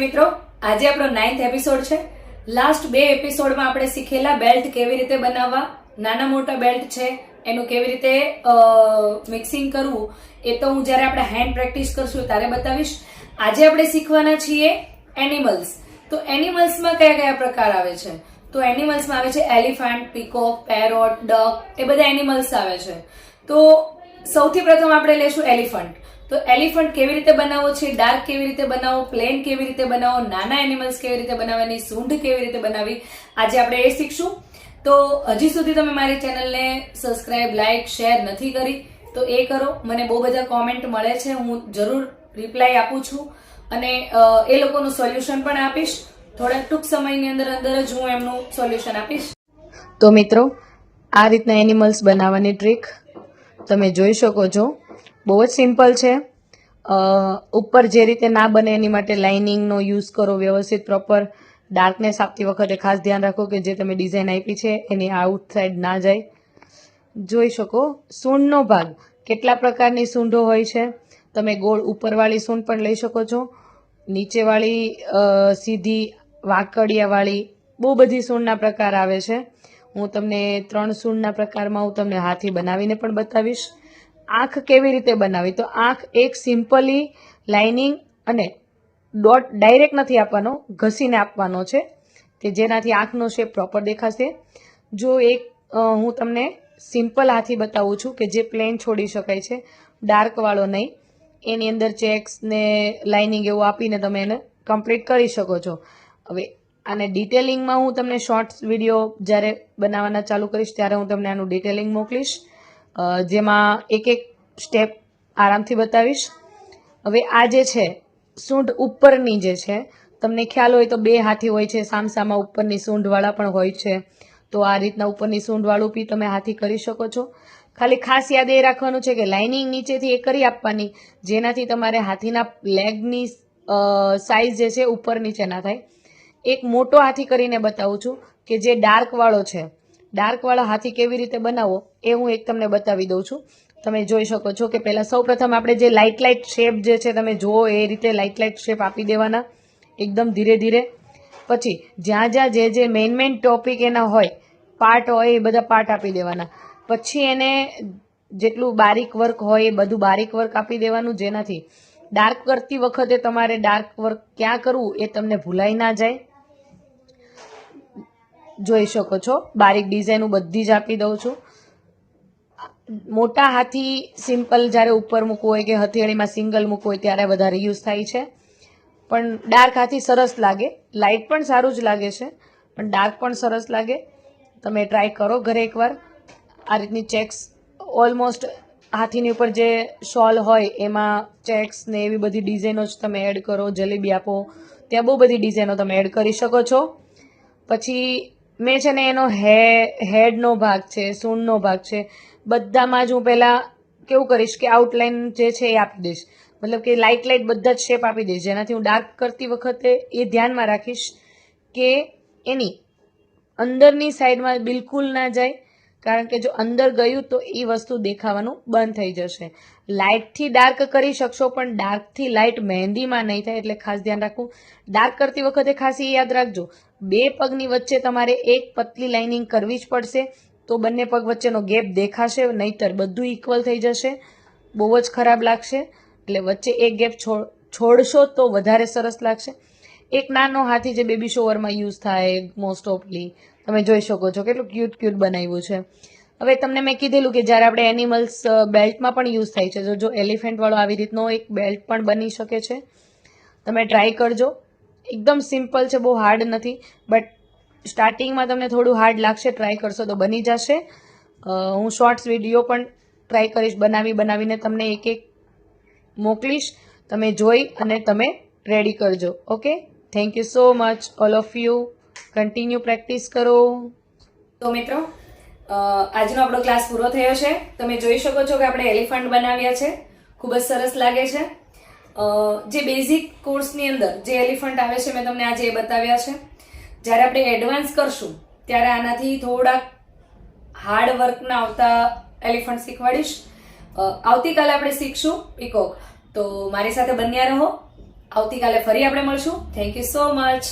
મિત્રો, આજે આપણો 9th એપિસોડ છે. લાસ્ટ 2 એપિસોડમાં આપણે શીખેલા બેલ્ટ કેવી રીતે બનાવવા, નાના મોટા બેલ્ટ છે એનું કેવી રીતે મિક્સિંગ કરવું એ તો હું જ્યારે આપણે હેન્ડ પ્રેક્ટિસ કરશું ત્યારે બતાવીશ. આજે આપણે શીખવાના છીએ એનિમલ્સ. તો એનિમલ્સમાં કયા કયા પ્રકાર આવે છે? તો એનિમલ્સમાં આવે છે એલિફન્ટ, પીકોક, પેરોટ, ડક, એ બધા એનિમલ્સ આવે છે. તો સૌથી પ્રથમ આપણે લેશું એલિફન્ટ. તો એલિફન્ટ કેવી રીતે બનાવવો છે, ડાર્ક કેવી રીતે બનાવવો, પ્લેન કેવી રીતે બનાવવો, નાના એનિમલ્સ કેવી રીતે બનાવવાની, સૂંઢ કેવી રીતે બનાવવી, આજે આપણે એ શીખશું. તો હજી સુધી તમે મારી ચેનલને સબસ્ક્રાઇબ, લાઇક, શેર નથી કરી તો એ કરો. મને બહુ બધા કોમેન્ટ મળે છે, હું જરૂર રિપ્લાય આપું છું અને એ લોકોનું સોલ્યુશન પણ આપીશ. થોડા ટૂંક સમયની અંદર જ હું એમનું સોલ્યુશન આપીશ. તો મિત્રો, આ રીતના એનિમલ્સ બનાવવાની ટ્રીક તમે જોઈ શકો છો. બહુ જ સિમ્પલ છે. ઉપર જે રીતે ના બને એની માટે લાઇનિંગનો યુઝ કરો વ્યવસ્થિત પ્રોપર. ડાર્કનેસ આપતી વખતે ખાસ ધ્યાન રાખો કે જે તમે ડિઝાઇન આપી છે એની આઉટ સાઈડ ના જાય. જોઈ શકો સૂંઢનો ભાગ, કેટલા પ્રકારની સૂંઢો હોય છે. તમે ગોળ ઉપરવાળી સૂંઢ પણ લઈ શકો છો, નીચેવાળી સીધી વાંકડિયાવાળી, બહુ બધી સૂંઢના પ્રકાર આવે છે. હું તમને 3 સૂંઢના પ્રકારમાં હું તમને હાથી બનાવીને પણ બતાવીશ. આંખ કેવી રીતે બનાવી? તો આંખ એક સિમ્પલી લાઇનિંગ અને ડોટ ડાયરેક્ટ નથી આપવાનો, ઘસીને આપવાનો છે કે જેનાથી આંખનો શેપ પ્રોપર દેખાશે. જો એક હું તમને સિમ્પલ હાથી બતાવું છું કે જે પ્લેન છોડી શકાય છે, ડાર્કવાળો નહીં. એની અંદર ચેક્સ ને લાઇનિંગ એવું આપીને તમે એને કમ્પ્લીટ કરી શકો છો. હવે આને ડિટેલિંગમાં હું તમને શોર્ટ્સ વિડીયો જ્યારે બનાવવાના ચાલુ કરીશ ત્યારે હું તમને આનું ડિટેલિંગ મોકલીશ, જેમાં એક એક સ્ટેપ આરામથી બતાવીશ. હવે આ જે છે સૂંઢ ઉપરની જે છે, તમને ખ્યાલ હોય તો 2 હાથી હોય છે, સામસામા ઉપરની સૂંઢવાળા પણ હોય છે. તો આ રીતના ઉપરની સૂંઢવાળું બી તમે હાથી કરી શકો છો. ખાલી ખાસ યાદ એ રાખવાનું છે કે લાઇનિંગ નીચેથી એ કરી આપવાની જેનાથી તમારે હાથીના લેગની સાઇઝ જે છે ઉપર નીચે ના થાય. એક મોટો હાથી કરીને બતાવું છું કે જે ડાર્કવાળો છે. ડાર્કવાળો હાથી કેવી રીતે બનાવવો એ હું એક તમને બતાવી દઉં છું. તમે જોઈ શકો છો કે પહેલાં સૌપ્રથમ આપણે જે લાઇટ શેપ જે છે તમે જુઓ એ રીતે લાઇટ શેપ આપી દેવાના એકદમ ધીરે ધીરે. પછી જ્યાં જે મેઇન ટોપિક એના હોય, પાર્ટ હોય, એ બધા પાર્ટ આપી દેવાના. પછી એને જેટલું બારીક વર્ક હોય એ બધું બારીક વર્ક આપી દેવાનું, જેનાથી ડાર્ક કરતી વખતે તમારે ડાર્ક વર્ક ક્યાં કરવું એ તમને ભૂલાઈ ના જાય. જોઈ શકો છો બારીક ડિઝાઇન હું બધી જ આપી દઉં છું. મોટા હાથી સિમ્પલ જ્યારે ઉપર મૂકવું હોય કે હથેળીમાં સિંગલ મૂકવું હોય ત્યારે વધારે યુઝ થાય છે. પણ ડાર્ક હાથી સરસ લાગે, લાઇટ પણ સારું જ લાગે છે પણ ડાર્ક પણ સરસ લાગે. તમે ટ્રાય કરો ઘરે એકવાર. આ રીતની ચેક્સ ઓલમોસ્ટ હાથીની ઉપર જે શોલ હોય એમાં ચેક્સ ને એવી બધી ડિઝાઇનો જ તમે એડ કરો. જલેબી આપો ત્યાં બહુ બધી ડિઝાઇનો તમે એડ કરી શકો છો. પછી મેં છે ને એનો હેડનો ભાગ છે, સૂંઢનો ભાગ છે, બધામાં જ હું પહેલાં કેવું કરીશ કે આઉટલાઇન જે છે એ આપી દઈશ. મતલબ કે લાઇટ બધા જ શેપ આપી દઈશ, જેનાથી હું ડાર્ક કરતી વખતે એ ધ્યાનમાં રાખીશ કે એની અંદરની સાઈડમાં બિલકુલ ના જાય. કારણ કે જો અંદર ગયું તો એ વસ્તુ દેખાવાનું બંધ થઈ જશે. લાઇટથી ડાર્ક કરી શકશો પણ ડાર્કથી લાઇટ મહેંદીમાં નહીં થાય, એટલે ખાસ ધ્યાન રાખવું. ડાર્ક કરતી વખતે ખાસ એ યાદ રાખજો, 2 પગની વચ્ચે તમારે એક પતલી લાઇનિંગ કરવી જ પડશે તો બંને પગ વચ્ચેનો ગેપ દેખાશે, નહીતર બધું ઇક્વલ થઈ જશે, બહુ જ ખરાબ લાગશે. એટલે વચ્ચે એક ગેપ છોડશો તો વધારે સરસ લાગશે. એક નાનો હાથી જે બેબી શોવરમાં યુઝ થાય મોસ્ટ ઓફલી, તમે જોઈ શકો છો કેટલું ક્યુટ બનાવ્યું છે. હવે તમને મેં કીધેલું કે જ્યારે આપણે એનિમલ્સ બેલ્ટમાં પણ યુઝ થાય છે, જો એલિફન્ટવાળો આવી રીતનો એક બેલ્ટ પણ બની શકે છે. તમે ટ્રાય કરજો. એકદમ સિમ્પલ છે, બહુ હાર્ડ નથી, બટ સ્ટાર્ટિંગમાં તમને થોડું હાર્ડ લાગશે. ટ્રાય કરશો તો બની જશે. હું શોર્ટ્સ વિડીયો પણ ટ્રાય કરીશ બનાવીને તમને એક એક મોકલીશ. તમે જોઈ અને તમે રેડી કરજો. Okay, thank you so much all of you. Continue practice કરો. તો મિત્રો, આજનો આપણો ક્લાસ પૂરો થયો છે. તમે જોઈ શકો છો કે આપણે એલિફન્ટ બનાવ્યા છે, ખૂબ જ સરસ લાગે છે. જે બેઝિક કોર્સની અંદર જે એલિફન્ટ આવે છે મેં તમને આજે એ બતાવ્યા છે. જ્યારે આપણે એડવાન્સ કરશું ત્યારે આનાથી થોડાક હાર્ડ વર્કના આવતા એલિફન્ટ શીખવાડીશ. આવતીકાલે આપણે શીખશું પીકોક. તો મારી સાથે બન્યા રહો. આવતીકાલે ફરી આપણે મળશું. Thank you so much.